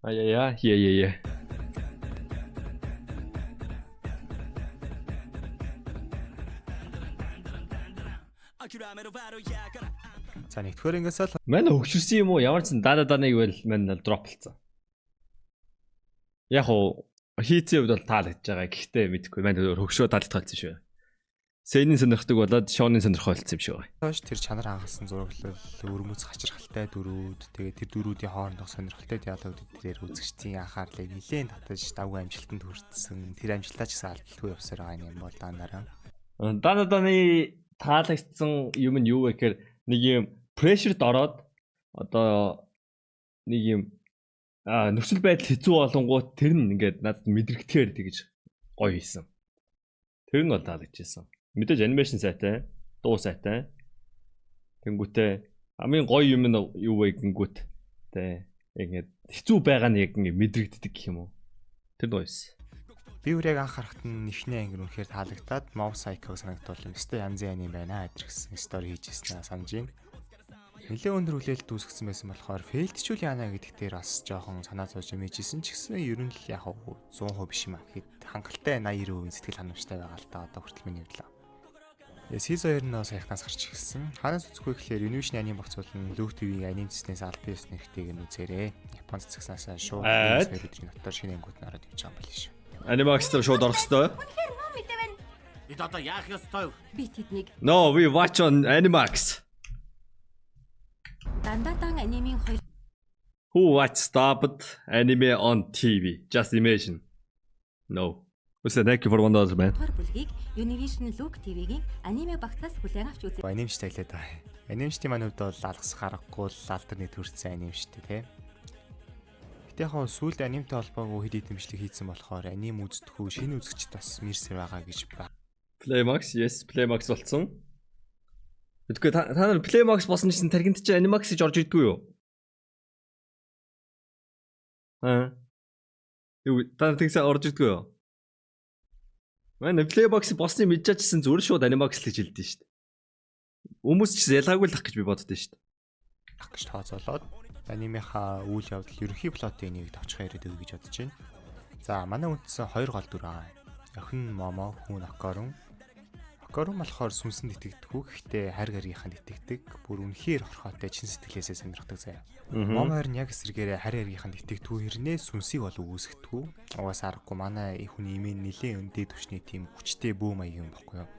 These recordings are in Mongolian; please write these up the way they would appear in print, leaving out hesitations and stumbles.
Аяа, яа. За нэгдүгээр ингээс л Манай хөгшөрсөн юм уу? Ямар ч даданыг бол манай дроплцсан. Яг уу хийцээ хувьд бол таалагдж байгаа. Гэхдээ мэдгүй манай хөгшөө таалагдсан шүү. Сэйний сонирхдаг болоод Шоны сонирхол болсон юм шиг байна. хойш тэр чанар хангасан зураглал, өрмөц хачирхалтай дөрүүд, тэгээ тэр дөрүүдийн хоорондох сонирхолтой диалог дээр үзэгчдийн анхаарлыг нэлээд татаж давгүй амжилтанд хүртсэн. Тэр амжилтаа ч гэсэн алдалгүй явсаар байгаа юм бол даанараа. Даданы таалагдсан юм нь юу вэ гэхээр нэг юм прешерд ороод одоо нэг юм нөхцөл байдал хэцүү болонгууд тэр нь ингээд надад мэдрэгдэхээр тэгж гоё хийсэн. Тэр нь бол таалагдчихсан. Мэдээж анимашн сайтай, дуу сайтай. Тэнгүүтээ хамгийн гоё юм нь юу вэ гингүүт тэ ингээд хэцүү байгаа нь яг ингээд мэдрэгддэг гэх юм уу. Тэр гоёс. Би үрийг анхаарахад нь нэхнээ ангир үнэхээр таалагдаад Mob Psycho санагдвал өстэй янзын аним байна гэдэрсэн стори хийжсэн санаж байна. Нилээ өндөр хүлээлт үүсгэсэн байсан болохоор фейлдчүүлийн ана гэдэг дээр бас жоохон санаа зовж юмжсэн ч гэсэн ер нь л яг 100% биш юм аа гэхэд хангалттай 80-90% сэтгэл ханамжтай байгаа л та одоо хүртэл миний хувьд. Season 2 нь саяхнаас гарч ирсэн. Хаанаас үзэх вэ гэхээр Univision аним багц болон Look TV-ийн аним цэснээс албан ёсны нэртэйг нь үзээрэй. Япон цэцгснаас шууд 2 өдрийн дотор шинэ ангууд нараад явж байгаа юм байна шүү. Анимакс дээр шууд орох ёстой. Үнэхээр муу мэдээ байна. Бид одоо яах ёстой вэ? Би тэднийг No, we watch on Animax. дандаатан анимын хоёр Who watch stopped anime on TV? Just imagine. No. Thank you for $1 man. дахь бүлгийг Univision Look TV-гийн аниме багцаас хүлээн авч үзье. Анимч таглаад байгаа. Анимчдын маань хувьд бол алгасах аргагүй л альтернатив төрсэн анимчтэй тий. Гэтэ яг сүүлд анимтай холбоогүй хэд идэмжлэг хийсэн болохоор аним үздэггүй шинэ үзэгчд бас мэрсэр байгаа гэж байна. Playmax, yes, Playmax болсон. Мэдгүй та нар Playmax болсон чинь тархинд чи Animax гэж орж ирдгүй юу? Юу та нар тэгсээ орж ирдгүй юу? Манай Playbox босныг мэдчихсэн зүгээр шууд Animax л гэж хэлдэж штт. Хүмүүс ч ялгаагүй л ах гэж би боддоо штт. Ах гэж тооцоолоод анимынхаа үйл явдал ерөнхий плотын нэг товчхон яриад өгье гэж бодож байна. За манай үндсэн 2 гол дүр аа. Охин Момо, хүн Окорун. Окорун болохоор сүнсэнд итгэдэггүй гэхдээ хайр гаргийнханд итгэдэг. Бүр үнэхээр хорхоотой чин сэтгэлээсээ сонирхдаг заяа. Момоор нь яг эсрэгээрээ хайр гаргийнханд итгэдэггүй хэрнээ сүнсийг бол үүсгэдэггүй. Угаасаа аргагүй манай хүний имэн нилийн дээд түвшний тийм хүчтэй бүү маяг юм баггүй юу.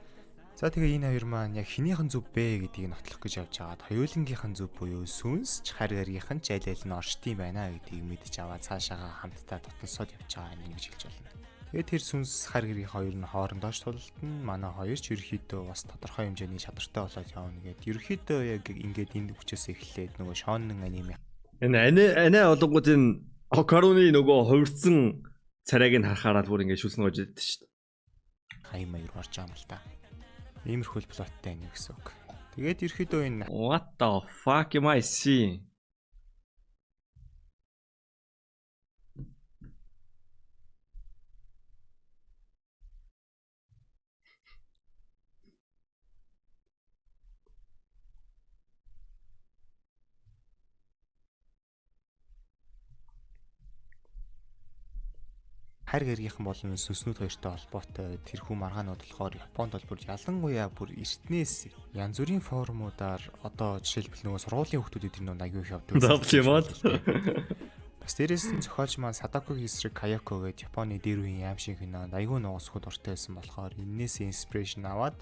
За тэгээ энэ хоёр маань яг хинийхэн зүв бэ гэдгийг нотлох гэж явж байгаад хоёулынгийнхэн зүв буюу сүнс ч хайр гаргийнхэн ч аль аль нь оршдгийм байна гэдгийг мэдэж аваад цаашаага хамтдаа тутансууд явж байгаа юм гэж хэлж байна. Тэгээд тэр сүнс хайр гаргийн хоёр нь хоорондоо ч тултан манай хоёр ч ерөөхдөө бас тодорхой хэмжээний чадвартай болоод явна гэдэг. Ерөөхдөө яг ингээд энд хүчээс эхлээд нөгөө Шоннын аниме. Энэ олонгууд энэ Окаруны нөгөө хувирсан царайг нь харахаараа бүр ингээд шүлсэн гож идэж штт. Хай маяг орж байгаа юм л та. Иймэрхүү плоттой аниме гэсэн үг. Тэгээд ерөөхдөө энэ What the fuck am I seeing? хайр гаргийнхан болон сүнснүүд хоёртой холбоотой тэрхүү маргаанууд болохоор Японд бол бүр ялангуяа бүр эртнээс янз бүрийн форумудаар одоо жишээлбэл нөгөө сургуулийн хүмүүсүүд тэр нөгөө аягүй их явдаг. Бас дээрээс нь зохиолч маань Садакогийн эсрэг Каяко гэдэг Японы дээр үеийн аим шиг кинонд аягүй нөгөө сухад уртай байсан болохоор энээс инспирэшн аваад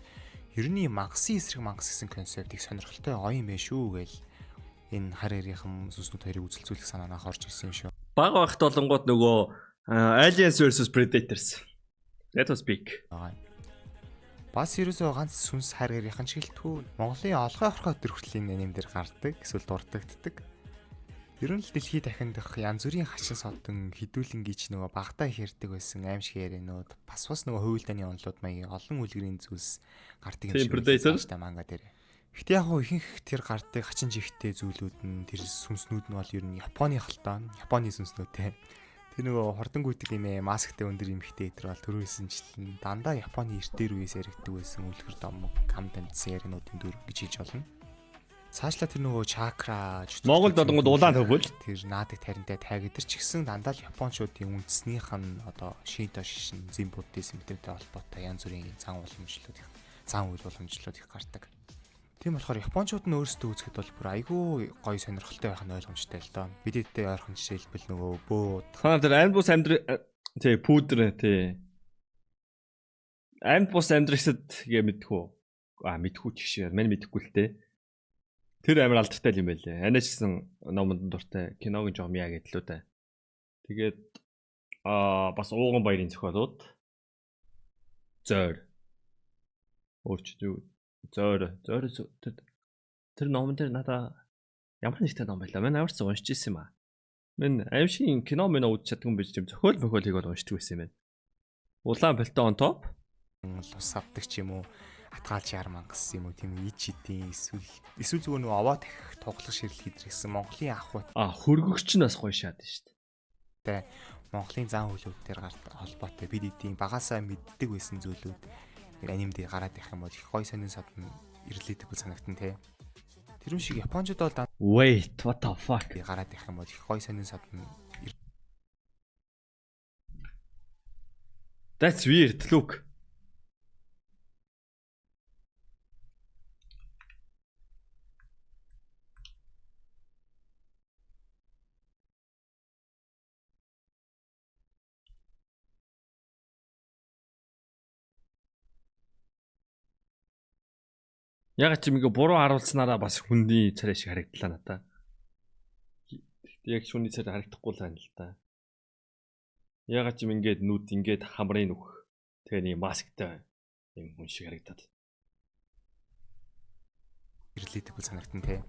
ерний мангасын эсрэг мангас гэсэн концептыг сонирхолтой гоё юм байна шүү гээл энэ хайр гаргийнхан сүнснүүд хоёрыг үзэлцүүлэх санаанаа хорж ирсэн юм шүү. Бага багт болонгууд нөгөө Aliens versus Predators. That was big. Бас ерөөсөө ганц сүнс хайр гаргийнхан шиг л түү. Монголын олгой хорхоо төрхлийн аним дээр гардаг, эсвэл дурддагддаг. Ер нь л дэлхийд дахиндах янз бүрийн хачин содон хідүүлэнгийн нөгөө багтаа хэрдэг байсан аим шиг ярианууд бас нөгөө хувилдааны онолууд маягийн олон үлгэрийн зүйлс гардаг юм шиг байна манга дээр. Гэтэ яг ихэнх тэр гардаг хачин жигтэй зүйлүүд нь тэр сүнснүүд нь бол ер нь Японы халтаан, Японы сүнснүүдтэй. Тэр нөгөө хордонгүйдэг нэмээ масктай өндөр эмхтэй идэр бол төрөөсөнчлэн дандаа Японы эртээр үеэс яригддаг байсан үлгэр домог хамт амьдсан яриануудын дүр гэж хэлж болно. Цаашлаа тэр нөгөө чакра Монголд одонгод улаан төгөл. тэр наадаг таринтай тайгдэр ч гэсэн дандаа л Япончуудын үндэснийх нь одоо Шинто шишин, Зен буддизм мэдрэтэй холбоотой янз бүрийн зан үйл уламжлалууд их гардаг. Тийм болохоор Япончууд нь өөрсдөө үзэхэд бол бүр айгүй гоё сонирхолтой байх нь ойлгомжтой л доо. Бидэдтэй ойрхон жишээлбэл нөгөө бууд Хаа тэр амьд бус тий пудр тий. Амьд бус амьдрахсад гээ мэдхүү. Мэдхүү ч шиг. Мань мэдэхгүй л дээ. Тэр амар алдартай юм байлээ. Аничсан номонд дуртай киногийн жомья гэдлүү дээ. Тэгээд бас ууган баярын зохиолууд зөөр өөрчдөө зөөр тэр номон дээр надаа ямар нэгтэй ном байлаа. Манай аварцсан уншиж ирсэн юм аа. Мен аимшиг кино мэнэ үзэж чадгүй юм биш юм. Зохиол мөхөлийг бол уншдаг байсан юм байна. Улаан пальто on top ус авдаг ч юм уу хатгаалж ярмангас юм уу тийм ич идэм эсвэл зүгээр нөгөө аваа тахих тоглох ширэл хийдэрсэн Монголын ах бат хөргөгч нь бас гоё шаад шүү дээ. Монголын зан үйлүүдээр холбоотой бид эдийн багасаа мэддэг байсан зүйлүүд анимд гараад ирэх юм бол их гоё сонин садна ирлээдэг үл санагтан те. Тэрүүн шиг Япончууд бол Wait, what the fuck? Гараад ирэх юм бол их гоё сонин садна. That's weird, look. Яг ч юм ингээ буруу харуулснараа бас хүндий царай шиг харагдлаа надаа. Яг шүний царай харагдахгүй л байна л да. Яг ч юм ингээд нүд ингээд хамрын нүх. Тэгээ нэг масктай юм хүн шиг харагдаад. Ирлээдэг үл санагтан те.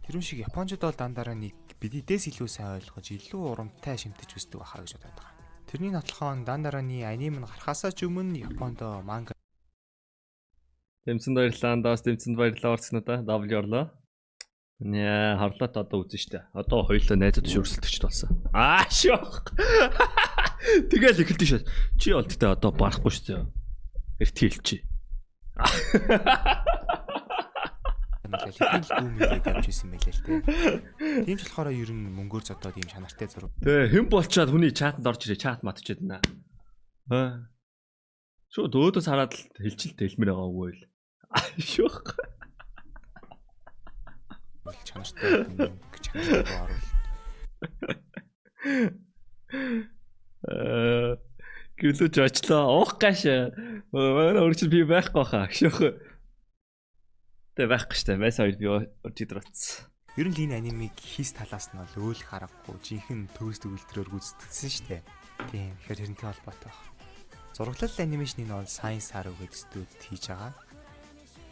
Тэрүүн шиг Япончууд бол дандаараа нэг бидээс илүү сайн ойлгож илүү урамтай шимтэж үздэг байхаа гэж бодоод байгаа. Тэрний нотлохоон дандараны аним нь гарахаасаа ч өмнө Японд манга Дэмцэнд баярлалаа. Даас дэмцэнд баярлалаа орцноо W орлоо. Нэ харлаад одоо үзэн штэ. Одоо хоёулаа найзууд шүрсэлтэгчд болсон. Шок. Тэгэл эхэлдэг шээ. Чи бол тэтэ одоо барахгүй шүү. Эрт хэлчихье. Хэлбэл дүүмээ дамжсэн байлээ л те. Тийм ч болохоор ер нь мөнгөөр зодоод ийм чанартай зураг. Тэ хэн болчаад хүний чатанд орж ирээ чат матчаад байна. Шууд өөдөөс хараад л хэлчихэлт хэлмээр байгаа үгүй л. Шок. Чанартай оруулалт. Гэлүүч очлоо. Уух гаш. Манай өрчл би байхгүй хаа. Шок. Тэ байхгүй штэ. Байсан хоёр би орж идрэц. Ер нь энэ анимыг хийс талаас нь бол өөлөх аргагүй жинхэнэ төгс төгөлдрөөр гүйцэтгсэн штэ. Тийм. Тэгэхээр тэрнтэй холбоотой байна. Зураглал анимашны нь бол Science Haru гэдэг студид хийж байгаа.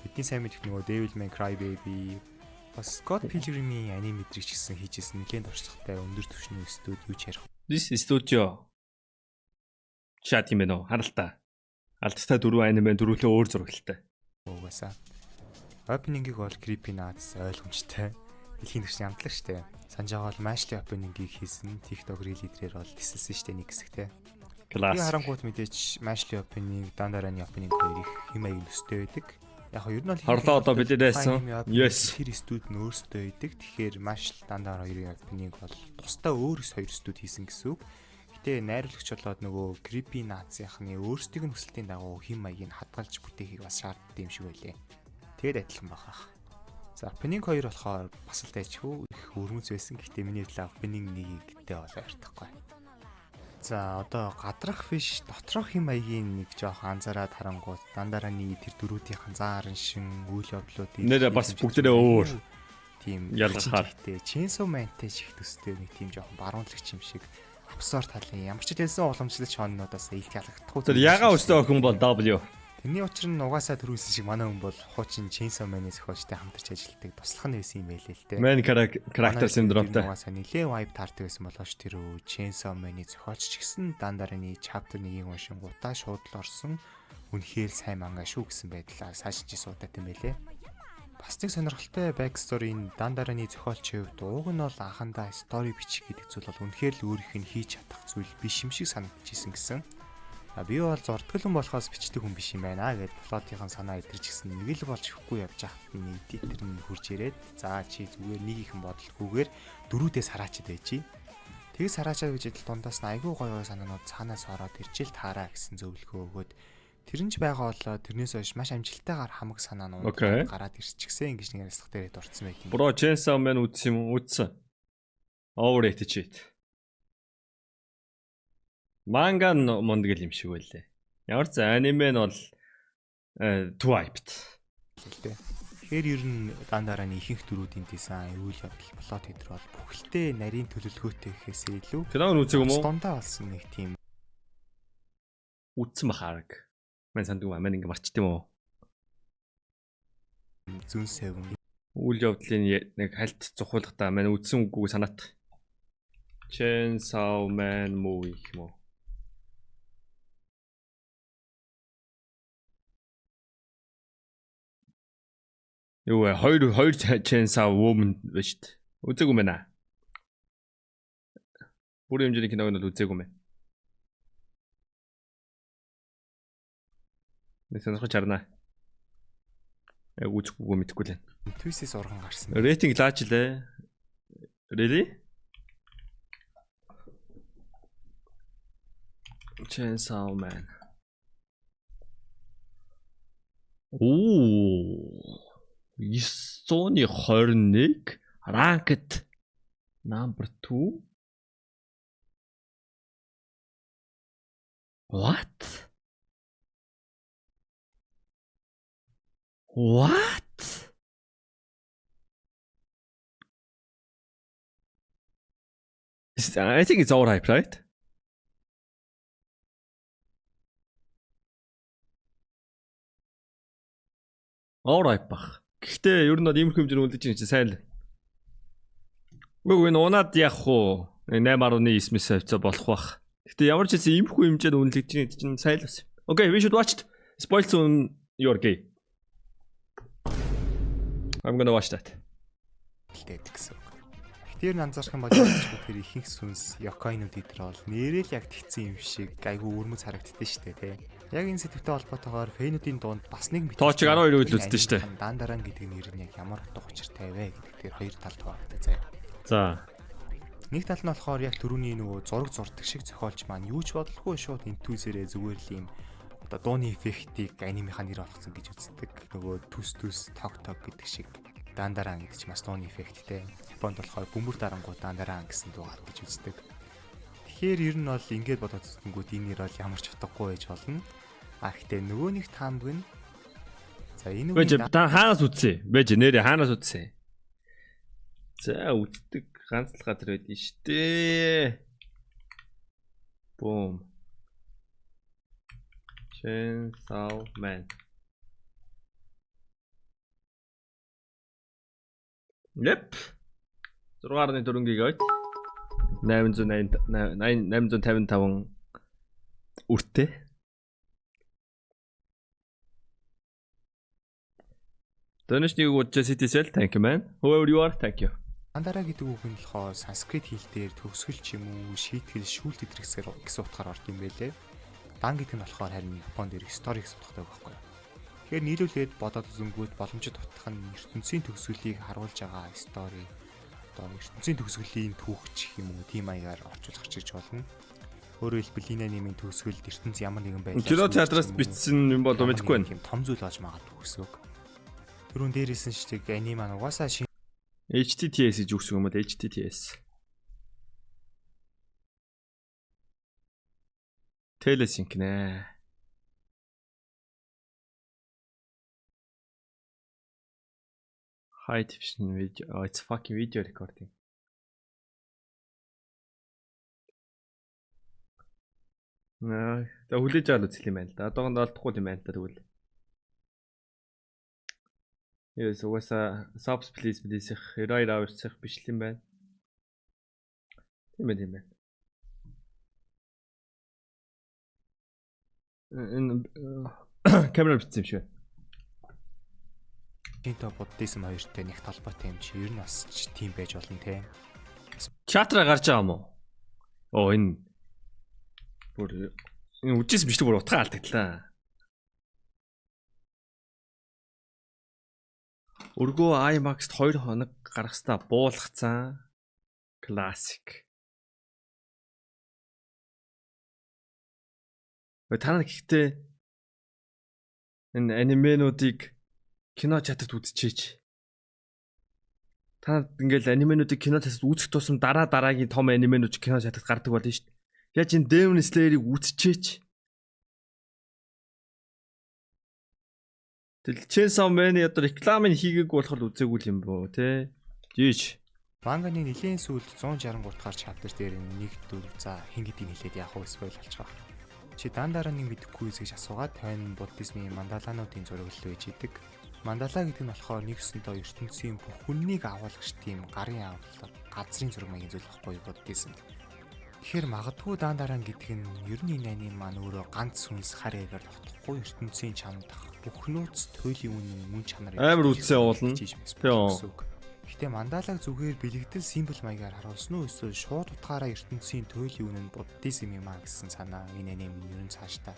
Бидний сайн мэдэх нөгөө Devil May Cry Baby бас Scott Pilgrim-ийн анime мэдрэг ч гэсэн хийжсэн нэлээд орчилготой өндөр түвшний студид юу ч ярих. This studio чат юм байна уу? Харалтаа. Алдартай дөрвөн аниме дөрвөлөө өөр зурагтай. Угаасаа. Opening-ийг бол Creepy Nuts ойлгомжтой. Дэлхийн түвшний амтлаг штэ. Санаж байгаа бол Mashley opening-ийг хийсэн. TikTok reel-ээр бол тисэлсэн штэ нэг хэсэгтэй. Класс. Би харангуут мэдээч Mashley opening, Dandarani opening хоёрыг хэм маяг өстэй байдаг. Яг нь ер нь бол харлаа одоо бид дээсэн. Yes. Тэр студид нь өөрсдөө байдаг. Тэгэхээр Mashl Dandar хоёрын opening бол тусдаа өөр хоёр студид хийсэн гэсэн үг. Гэтэ найруулагч болоод нөгөө Creepy Nuts-ийнхны өөрсдийн хүсэлтийн дагуу хэм маягийг хадгалж бүтээхийг бас шаарддаг юм шиг байлээ. Тэгээд адилхан байхаа. За opening 2 болохоор бас л дайчгүй их өрмөц байсан. Гэтэ миний хувьд opening 1-ийг гэдэг бол ойртохгүй. За одоо гадрах фиш доторх хэм маягийн нэг жоох анзаараад харангуут Дандараны тэр дөрүүдийн заарын шин үйл явдлуудыг нэр бас бүгдээрээ өөр тийм ялгахаар Chainsaw Man-тэй чих төстэй нэг тийм жоох баруунлагч юм шиг абсурд талын ямар ч хэлсэн уламжлалч хоннуудаас илт ялгахгүй. Тэр ягаан өстэй охин бол W. Тэрний учир нь угаасаа төрүүлсэн шиг манай хүн бол хуучин Chainsaw Man-ийн зохиолчтой хамтарч ажилладаг туслах нь байсан юм байлээ л дээ. Main character syndrome-тай. Угаасаа нэлээ vibe таардаг байсан болооч тэр Chainsaw Man-ийн зохиолч ч гэсэн Dandarаны chapter 1-ийн уншингуудаа шууд л орсон. Үнэхээр сайн манга шүү гэсэн байдлаар сайшинч суудаад юм байлээ. Бас нэг сонирхолтой backstory-ийн Dandarаны зохиолчийн хувьд ууг нь бол анхандаа story бичих гэдэг зүйл бол үнэхээр л өөрийнх нь хийж чадах зүйл биш юм шиг санагдчихсэн гэсэн. Би бол зурдгалан болохоос бичдэг хүн биш юм байна гэд плотынхан санаа идэрч гисэн нэг л болж ихгүй явж хахад нэг эдитер нь хурж ирээд за чи зүгээр нэг их бодлохгүйгээр дөрүүдээс хараачид байжий. Тэгээс хараачаад гэж идэл дундаас нь айгүй гоё санаанууд цаанаас ороод иржил таараа гэсэн зөвлөгөө өгөөд тэрнж байгаа болоо тэрнээс хойш маш амжилттайгаар хамаг санаанууд гараад ирчихсэн ингэж нэг ярилцлага дээрээ дурдсан байт юм. Bro, Chainsaw Man үзсэн юм уу? Үзсэн. Overrated shit. Манга мондгол юм шиг байлээ. Ямар ч аниме нь бол too hyped. Тэгэхээр ер нь дандараа ихэнх дөрүүдийн дизайн, үйл явдал, плот хэдр бол бүхэлдээ нарийн төлөвлөгөөтэй гэхээс илүү Киног нь үзег юм уу? Стондаа болсон нэг тийм Үзсэн бахараг. Мэн сандгүй мань ингээ марчт юм уу? зүүн сэвэн Үйл явдлын нэг хальт цухуулгахдаа мань үзсэн үггүй санаат. Chainsaw Man movie юм уу? Юу вэ? Хоёр Chainsaw Woman биш үү? Үзээгүй мэнэ. Бүр хэмжээний киног нь үзээгүй мэн. Нэг сонирхож харна. Яг үзэхгүй мэдхгүй л. Твисээс урган гарсан. Рейтинг лаач лээ. Really? Chainsaw Man. Оо. 921 ranked number 2. What? What? I think it's overhyped, right? Overhyped бах. Гэхдээ ер нь бол иймэрхүү хэмжээнд үлдэж байгаа чинь сайн л. Үгүй энэ унаад яах вэ? 8.9-с хавцаа болох бах. Гэхдээ ямар ч хэсэг иймэрхүү хэмжээнд үнэлэгдэж байгаа чинь сайн л бас. Okay, we should watch it. Spoil soon your gay. I'm gonna watch that. Хэлээд гэсэн үг. Тэр нь анзаарах юм бол тэр ихэнх сүнс Yokoi-нууд идэр бол нэрэл яг тэгсэн юм шиг айгүй өрмөц харагддээ штэ тий. Яг энэ сэдвтэй холбоотойгоор фэнүүдийн дунд бас нэг Тоочиг 12 үйл үзсэн штэ. Дандаран гэдэг нэр нь яг ямар утга учиртай вэ гэдэг тэр хоёр талд байгаа заяа. За. Нэг тал нь болохоор яг түрүүний нөгөө зураг зурдаг шиг зохиолч маань юу ч бодлохгүй шууд интүүсээрээ зүгээр л юм одоо дууны эффектийг анимийнхаа нэр болгосон гэж үздэг. Нөгөө төс тог гэдэг шиг дандаран гэдэг чинь бас дууны эффекттэй. Японд болохоор бөмбөр дарангууд дандаран гэсэн дуу гаргаж үздэг. Тэгэхээр ер нь бол ингэж бодоод үзэнгүүт энэ нэр бол ямар ч утгагүй байж болно. А гэхдээ нөгөө нэг таамаг нь за энэ үгүй та хаанаас үзсэн? Бэж нэрээ хаанаас үзсэн? За үздэг ганц л газар байдсан шүү дээ. Boom. Chainsaw Man. Yep. 6.4 GB. 855 үртэй. Донешнийг удаа City Cell thank you man. Whoever you are thank you. Андара гэдэг үг нь болохоор санскрит хэл дээр төгсгөл ч юм уу, шийтгэл, шүүлт гэдэгсээр гэсэн утгаар орд юм байлээ. Дан гэдэг нь болохоор харин Японд ирэх стори гэсэн утгатай байхгүй. Тэгэхээр нийлүүлээд бодоод үзэнгүүт боломжит утгах нь ертөнцийн төгсгөлийг харуулж байгаа стори. Одоо ертөнцийн төгсгөлийн түүхч юм уу, тийм маягаар орчуулах гэж болно. Өөрөөр хэлбэл энэ анимын төгсгөлд ертөнц ямар нэгэн байдлаар кино театраас бичсэн юм бол мэдэхгүй байна. Тийм том зүйл болж магадгүй гэсэн үг. Түрүүн дээрээс нь шиг аним маань угаасаа HTTS гэж үгс юм уу? HTTS. Telesync нэ. High definition video. Oh, it's fucking video recording. Наа, та хүлээж аваад үзэх юм байна л да. Одоогонд олдохгүй юм байна л да тэгвэл. Yes, угаасаа subs please их 92 hours их бичлэн байна. Тийм байна. Энэ камера бичсэн юм шиг. Тинто буддизм хоёртой нэг толботой юм чи ер нь бас тийм байж болно те. Чатраа гарч байгаа юм уу? Оо энэ бүр Энэ үжижсэн бичлэг бүр утгаа алдагдлаа. Өргөө IMAX-т 2 хоног гаргастаа буулгацсан. Классик. Та нар гэхдээ энэ анименуудыг кино чатад үзчихээч. Та ингээл анименуудыг кино чатад үзэх тусам дараагийн том анименууд кино чатад гардаг болно шүү дээ. Яаж энэ Demon Slayer-ыг үзчихээч. Тэгэл Chainsaw Man-ы одоо рекламыг хийгээгүй болохоор үзээгүй юм боо те. Жийч. Манганы нэлийн сүүлд 163 дахь чаптер дээр нэг дүр за хин гэдгийг хэлээд яах вэ spoil болчих. Чи дандараа нэг мэдэхгүй гэж асуугаад тань буддизмын мандалаануудын зураг л байж идэг. Мандала гэдэг нь болохоор нэгсэнтэй ертөнцийн бүх хүннийг агуулгаш тийм гарын авлага газрын зураг маягийн зүйл байхгүй буддизм. Тэгэхээр магадгүй дандараа гэдэг нь ер нь энэ аним маань өөрөө ганц сүнс хараагаар тогтохгүй ертөнцийн чамд бүх нууц туйлын үнэн мөн чанар амар үдсээ уулна. Гэтэ мандалаг зүгээр бэлэгдэл символ маягаар харуулсан уу эсвэл шууд утгаараа ертөнцийн туйлын үнэн буддизм юм а гэсэн санаа энэ аним ер нь цаашдаа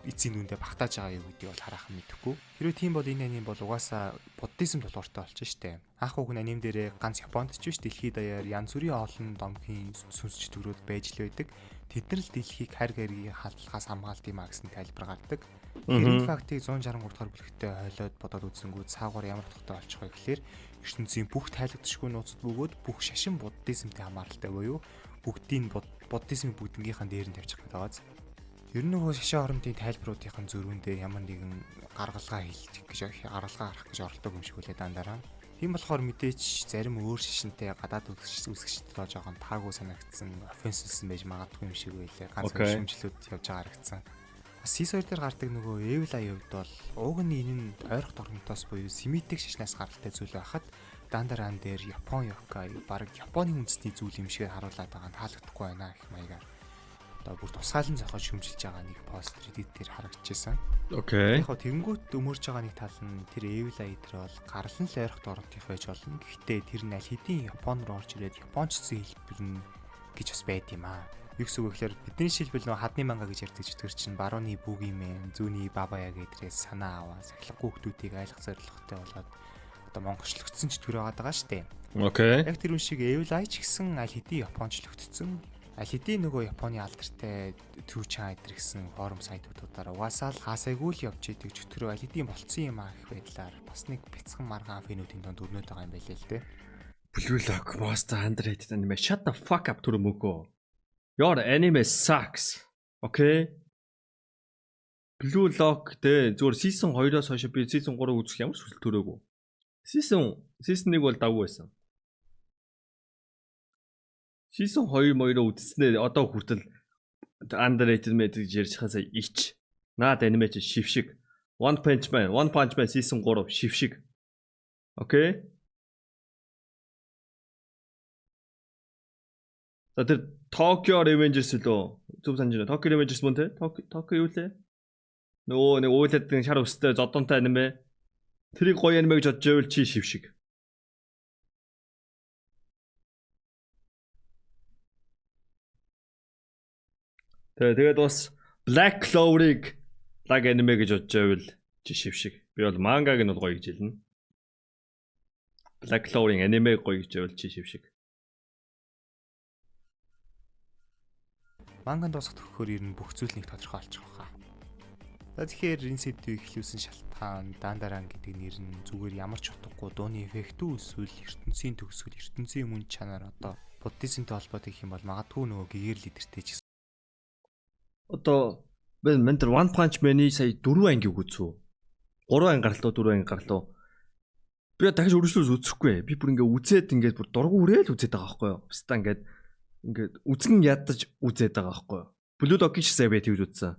эцсийн нүндээ багтааж байгаа юу гэдгийг бол хараахан мэдэхгүй. Хэрвээ тийм бол энэ аним бол угаасаа буддизм толгортой болчих штэ. Анх уг аним дээрээ ганц Японд ч биш дэлхийд даяар янз бүрийн олон домгийн сүнсч төрүүд байж л байдаг. Тэд нар л дэлхийг хайр гэргийн хаалтлахаас хамгаалт юм а гэсэн тайлбар гардаг. Энэ фактыг 163 дахь бүлэгтээ хойлоод бодоод үзсэнгүү цаагаар ямар тогтоо болчих вэ гэхээр ертөнцийн бүх тайлагдшгүй нууцад бөгөөд бүх шашин буддизмтэй хамааралтай буюу бүгдийг буддизмын бүгднгийнхэн дээр нь тавьчих гэдэг байгаа. Ер нь нөгөө шашин хоромтын тайлбаруудын зөрүүн дээр ямар нэгэн гаргалгаа хийх гэж гаргалгаа гарах гэж оролдог юм шиг үлээ дандараа. Тийм болохоор мэдээч зарим өөр шашинтай гадаад үсгчтэй болж байгаа нь таагүй санагдсан, offensive байж магадгүй юм шиг байлээ. Ганц шимжлүүд явж байгаа харагдсан. Сис2 дээр гардаг нөгөө Evil Eye хувьд бол уг нь энэ нь ойрох дорнотоос буюу семитик шашнаас гаралтай зүйл байхад дандаран дээр Япон Yokai баг Японы үндэсний зүйл юм шиг харуулад байгаа нь таалагдахгүй байна гэх маягаар. Одоо бүр тусгаалan зохиож шүмжилж байгаа нэг пост Reddit дээр харагдчихсан. Окей. Яг хөө тэгэнгүүт өмөрж байгаа нэг тал нь тэр Evil Eye дээр бол гарлан л ойрох дорнотих байж болно. Гэхдээ тэр нь аль хэдийн Япон руу орж ирээд Япончдын хэлбэр нь гэж бас байд юм аа. Юу гэсэн үг гэхээр бидний шилбэл нөө хадны манга гэж ярьдаг ч тэр чинь барууны бүгиймэн зүүнний бабая гэдрээс санаа аваа сахилахгүй хүмүүсийг айлах зорилготой болоод одоо монголчлогдсон ч төр байгаа штэ. Окей. Яг тэр үн шиг Evil Eye ч гэсэн аль хэдийн япончлогдсон. Аль хэдийн нөгөө Японы алдартай Two-chan эдэр гэсэн форум сайтуудаар угаасаа л хаасайгүй л явж идэг чөтгөрөө аль хэдийн болцсон юм аа гэх байдлаар бас нэг бяцхан маргаан фэнүүдийн донд өрнөд байгаа юм байлээ л дээ. Blue Lock Monster Underrated anime shut the fuck up түрэмөөгөө. Your anime sucks. Okay? Blue Lock дээ зүгээр season 2-оос хойш би season 3 үзэх ямар ч хүсэл төрөөгүй. Season 1 бол давгүй байсан. Season 2-2 үзснээр одоо хүртэл underrated мэд гэж ярьж хасаа ич. Наад аниме чи шившиг. One Punch Man season 3 шившиг. Okay? За тэр Tokyo Revengers лөө зөв санаж байна. Tokyo Revengers мөн те? Tokyo юу лээ? Нөгөө нэг уйлаад шар өстэй зодонтой аниме. Тэрийг гоё аниме гэж бодож байвал чи шившиг. Тэгээд бас Black Clover-ыг лаг аниме гэж бодож байвал чи шившиг. Би бол мангаг нь бол гоё гэж хэлнэ. Black Clover-ийн аниме гоё гэж байвал чи шившиг. Манганд дуусах төгөхөөр ер нь бүх зүйл нэг тодорхой болчих واخа. За тэгэхээр энэ сэдвийг эхлүүлсэн шалтгаан дандаран гэдэг нэр нь зүгээр ямар ч утгагүй дууны эффект үү эсвэл ертөнцийн төгсгөл ертөнцийн мөн чанар одоо буддизмтэй холбоотой гэх юм бол магадгүй нөгөө гэгээр лидертэй ч гэсэн. Одоо мен тэр One Punch Man-ий сая 4 ангийг үзв. 3 анги гарлаа 4 анги гарлаа. Би дахиж өргөжлөөс үзэхгүй. Би бүр ингээ үзээд ингээ бүр дургу хүрээл үзээд байгаа байхгүй юу. Бистаа ингээд үзэн ядаж үзээд байгаа байхгүй юу. Blue Lock-ийг сая бай тэгж үзсэн.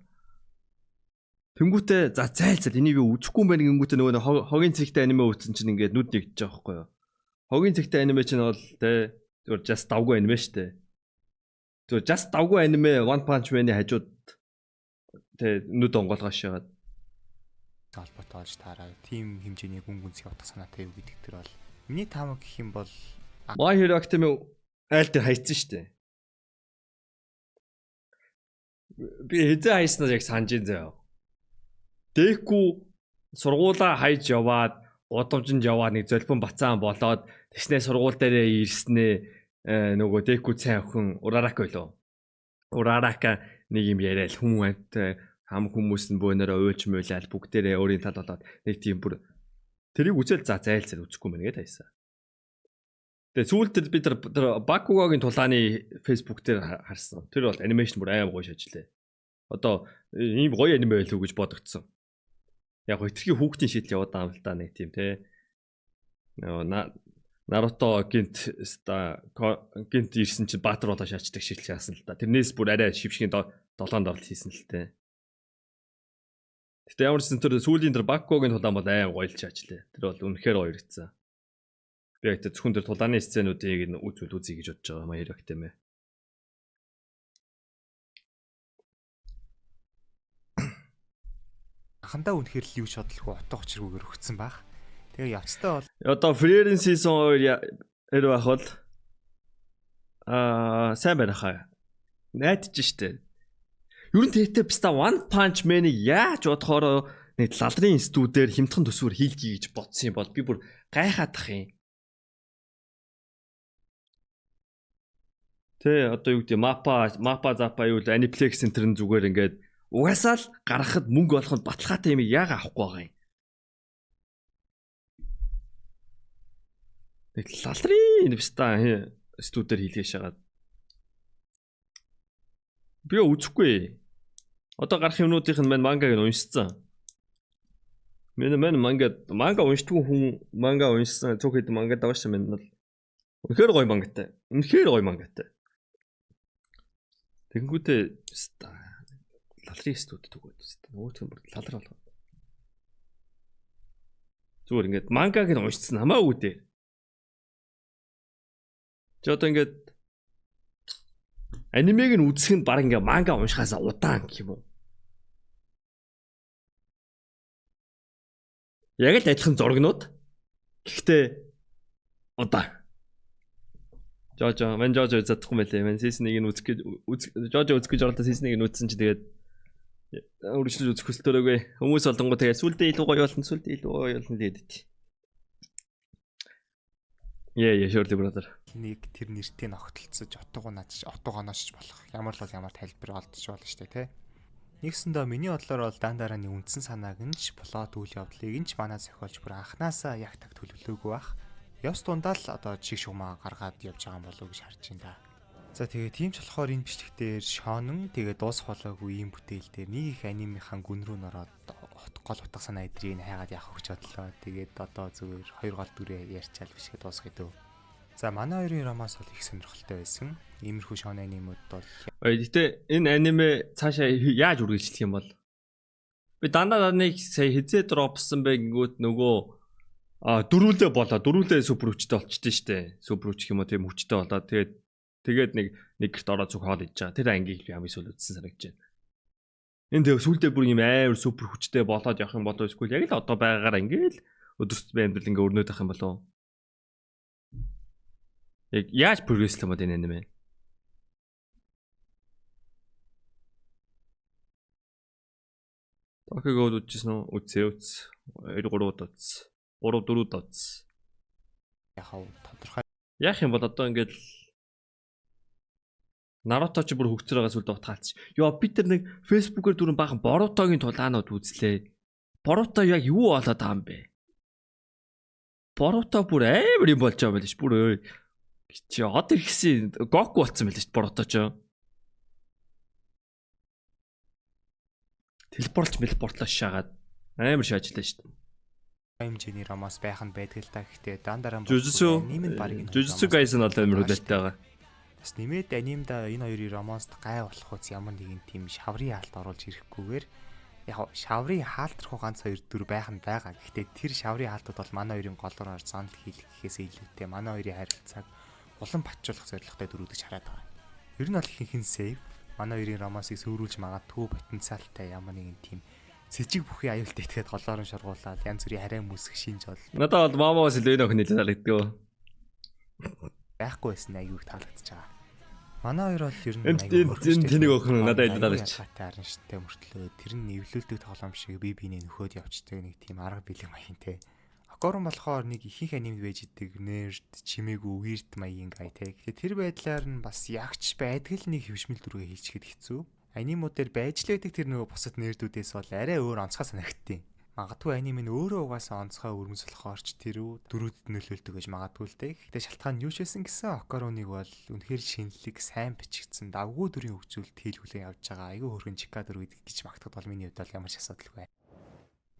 Тэнгүүтээ за зайлцал энийг би үзэхгүй юм байна гингүүтээ нөгөө хогийн цэгтэй аниме үзсэн чинь ингээд нүд нэгдэж байгаа байхгүй юу. Хогийн цэгтэй аниме чинь бол тэ зүгээр just давгүй аниме штэ. Зүгээр just давгүй аниме One Punch Man-ы хажууд тэ нүд онгоолгош яагаад холбоотой болж таараа тийм хэмжээний гүн гүнзгий утга санаатай юу гэдэг төр бол миний таамаг гэх юм бол My Hero Academia айл дээр хайцсан штэ. Би хэзээ хайснаа яг санаж ин заяа. Дэхгүй сургуулаа хайж яваад удамжинд яваад нэг золбон бацаан болоод тэгснээ сургууль дээрээ ирснээ нөгөө дэхгүй сайн охин Урарака байлоо. Урарака нэг юм яриад хүмүүст хам хүмүүс нь бөөнөрөө уйлж муулаад бүгдээрээ өөрийн тал болоод нэг тийм бүр тэрийг үзэл зайлсаар үзэхгүй мэн гэдэг хайсан. Тэгээ сүүлд бид тэр Бакугагийн тулааны Facebook дээр харсан. Тэр бол анимашн бүр аим гоё шажилээ. Одоо ийм гоё аниме байлуу гэж бодогдсон. Яг хитрхи хүүхдийн шийдэл яваад байгаа юм л да нэг тийм те. Наруто гинт ирсэн чинь Баатар болоо шаачдаг шийдэл яасан л да. Тэрнээс бүр арай шившгийн 7 давтал хийсэн л те. Гэтэ ямар ч зүйл сүүлийн тэр Бакугагийн тулаан бол аим гоё л шаачлаа. Тэр бол үнэхээр гоё ирсэн. Би яг зөвхөн тэр тулааны сценүүдийг үзье гэж бодож байгаа маяг тийм ээ. Анхандаа үнэхээр л юу шодлох утга учиргүйгээр өгцөн баг. Тэгээ явцтай бол Одоо Frieren season 2 байх бол сайн байна хаа. Найдаж штэ. Ер нь тэгтээ пста One Punch Man-ыг яаж бодохоор нэг лалрын студиудээр хямдхан төсвөр хийлгий гэж бодсон юм бол би бүр гайхаадах юм. Тэ одоо юу гэдэг мапа запа юу л Aniplex центрын зүгээр ингээд угаасаа л гаргахад мөнгө олоход баталгаатай юм яага авахгүй байгаа юм. Нэг лалрын пста студиудээр хийлгэж шагаад би үзэхгүй. Одоо гарах юмнуудынх нь мань мангаг нь уншсан. Мэн манга уншдаг хүн манга уншсан цог хэд манга давааш мэн бол үнэхээр гоё мангатай. Үнэхээр гоё мангатай. Тэгэнгүүтээ лалрын студид өгөөд өстой. Нөгөөх нь бүр лалар болгоо. Зүгээр ингээд мангаг нь уншсан хамаагүй дээ. Чи одоо ингээд анимег нь үзэх нь баг ингээ манга уншихаасаа удаан гэх юм уу? Яг л адилхан зургнууд. Гэхдээ удаан. Жожо задахгүй мэлээ. Мен сиснийг нь үзэх гэж Жожо үзэх гэж оролдсон сиснийг нь үзсэн чи тэгээд өөрчлөж үзэх хөстөлөөгөө хүмүүс олонгоо тэгээд сүлдээ илүү гоё болно тэгээд. Yeah, surely brother. нэг тэр нэртэй ногтлцож отогоноосч болох. Ямар л ямар тайлбар олдож болно штэ тий. Нэгсэндээ миний бодлоор бол даандараа нэг үндсэн санааг нь ч плот үйл явдлыг нь ч манай зохиолч бүр анханасаа яг так төлөвлөөгүй бах. Ёс дундаа л одоо чиг шугамаа гаргаад явж байгаа юм болов уу гэж харж байна да. За тэгээ тийм ч болохоор энэ бичлэгтэр Шонон тэгээ дуусах болоогүй ийм бүтээл дээр нэг их анимехан гүн рүү нөрөөд гол утга санаа эдрийг хайгаад явах гэж бодлоо. Тэгээд одоо зүгээр 2 гол дүрээ ярьчаал бишгээ дуусгая дөө. За манай хоёрын романс бол их сонирхолтой байсан. Иймэрхүү шон анимууд бол Гэтэ энэ аниме цаашаа яаж үргэлжлэх юм бол би дандаа нэг сая хизээ дропсон бэ гингүүт нөгөө дөрүүлээ супер хүчтэй болчихдээ штэ. Супер хүч юм уу тийм хүчтэй болоод тэгээд нэг гэрт ороод зүг хоол идэж байгаа. Тэр ангийг би хамгийн сүүл үзсэн санагдаж байна. Энэ тэгээ сүүлдээ бүр юм амар супер хүчтэй болоод явах юм болоо эсвэл яг л одоо байгаагаар ингээл өдөрт амьдрал ингээ өрнөд авах юм болоо. Яг яаж прогресслэх юм бэ энэ нэмэ? Токиог үзчихсэн үү? Үз. 2 3 удаац. 3 4 удаац. яхав тодорхой Яах юм бол одоо ингээд Наруто ч бүр хөгцөр байгаа сүлд утгаалч. Йоо би тэр нэг фэйсбүүкээр дөрөв баахан Борутогийн тулаанууд үзлээ. Боруто яг юу болоод байгаа юм бэ? Боруто бүр амар юм болж байгаа юм биш бүр чи одоо ихсэн Гоку болсон байл шүү дээ Боруто ч. Телепортлоо шаагаад амар шаажлаа шүү дээ. хэмжээний романс байх нь байдаг л та гэхдээ даандараа Jujutsu Kaisen бол амар хүлээлттэй байгаа. Бас нэмээд анимда энэ хоёрын романст гай болох үс ямар нэгэн тийм шаврын хаалт оруулж ирэхгүйгээр яг шаврын хаалтрах ганц 2 4 байх нь байгаа. Гэхдээ тэр шаврын хаалтууд бол манай хоёрын голоор зонд хийх гэхээс илүүтэй манай хоёрын харилцааг улам батжуулах зорилготой дөрүүдэж хараад байгаа. Ер нь бол ихэнх сейв манай хоёрын романсыг сөөрүүлж магадгүй потенциалтай ямар нэгэн тийм сэжиг бүхий аюултай тэгээд голоор нь шургуулаад янз бүрийн харай мүсэх шинж бол Надад бол Момоос илүү нөх нэлээд харагддаг. байхгүй байсан аюуг таалагдчихж байгаа. Манай хоёр бол ер нь Тэнийг охин надад ядаад гэж харнштай мөртлөө тэр нь нэвлүүлдэг тоглоом шиг бие биенээ нөхөөд явцдаг нэг тийм арга бэлэг маягийн те. Акорн болохоор нэг ихэнх анимд байж идэг нэрд чимээгүй weird маягийн гай те. Тэгэхээр тэр байдлаар нь бас ягч байдаг л нэг хөвшмөл дүргээ хийчихэд хэцүү. Анимуудаар байж л байдаг тэр нөгөө бусад нэрдүүдээс бол арай өөр онцгой санагдтыг. Магадгүй аним нь өөрөө угаасаа онцгой өрмөслөхөөрч тэр дөрүүдэд нөлөөлдөг гэж магадгүй л дээ. Гэхдээ шалтгаан нь юу ч байсан гэсэн Акароныг бол үнэхээр шинэлэг, сайн бичигдсэн, давгүй дүрийн хөгжүүлэлт хийлгүүлэн явж байгаа. Айгүй хөргөн чикадэр үед гэж магтахад бол миний хувьд ямар ч асуудалгүй.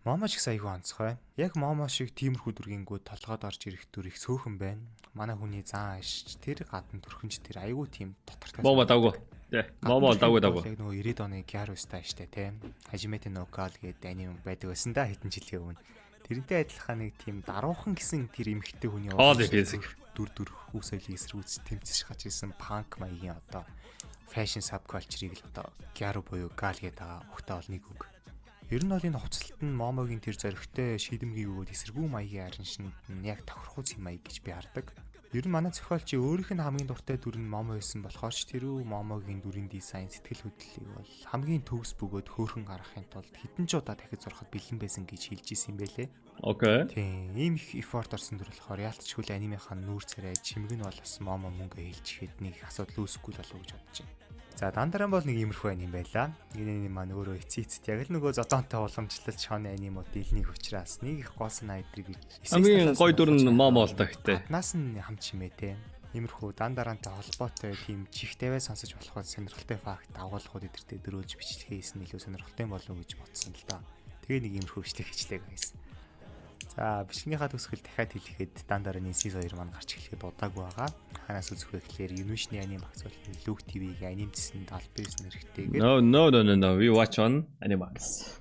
Момо ч гэсэн айгүй онцгой. Яг Момо шиг тиймэрхүү дүргингүүд толгойд орж ирэх дүр их сөөхөн байна. Манай хүний зан ашиж тэр гадна төрхөнч тэр айгүй тийм дотортой. Момо давгүй. Момо давгүй. Яг нөгөө 90-ад оны Gyaro-стай штэ тийм. Hajimete no Gal гэдэг аним байдаг байсан да хэдэн жилийн өмнө. Тэрнтэй адилхан нэг тийм даруухан гэсэн тэр эмхтэй хүний дүр үс соёлыг эсэргүүц тэмцэж гаж ирсэн панк маягийн одоо fashion subculture-ыг л одоо Gyaro буюу Gal гэдэг байгаа. Ухтаа бол нэг үг. Ер нь бол энэ хувцалт нь Момогийн тэр зоригтой шийдэмгий өгөөд эсэргүү маягийн араншинд нь яг тохирхуйц юм маяг гэж би хардаг. Ер нь манай зохиолч өөрийнх нь хамгийн дуртай дүр нь Момо байсан болохоор ч тэрүү Момогийн дүрийн дизайн сэтгэл хөдлөлийг бол хамгийн төгс бөгөөд хөөрхөн гаргахын тулд хэдэн ч удаа дахиж зурхад бэлэн байсан гэж хэлж исэн юм байлээ. Окей. Тийм, ийм их effort орсон дүр болохоор яалтчгүй анимийнхаа нүүр царай чимэг нь бол бас Момо мөнгө хэлчихэд нэг асуудал үүсэхгүй болов гэж бодож байна. За дандаран бол нэг иймэрхүү аним байлаа. Энэ маань өөрөө эцэцэд яг л нөгөө зодоонтой уламжлалт шооны анимууд дийлнийг учраас нэг их голсон айдрыг гэж. Хамгийн гоё дүр нь Момо л та гэхдээ. Наас нь хамт чимээтэй. Иймэрхүү дандарантай холбоотой тийм чих тавиа сонсож болох сонирхолтой факт агуулгууд эдэртээ дөрөөж бичлэхээс нь илүү сонирхолтой болов гэж бодсон л да. Тэгээ нэг иймэрхүү бичлэг хийчлээ гэсэн. За бичлэгийнхаа төгсгөл дахиад хэлэхэд дандараны season 2 маань гарч эхлэхэд удаагүй байгаа. Ханаас үзэх вэ гэхээр Univision аним багц бол Luke TV-г анимдсэн 70 нэрхтэйгээр. No. We watch on Animax.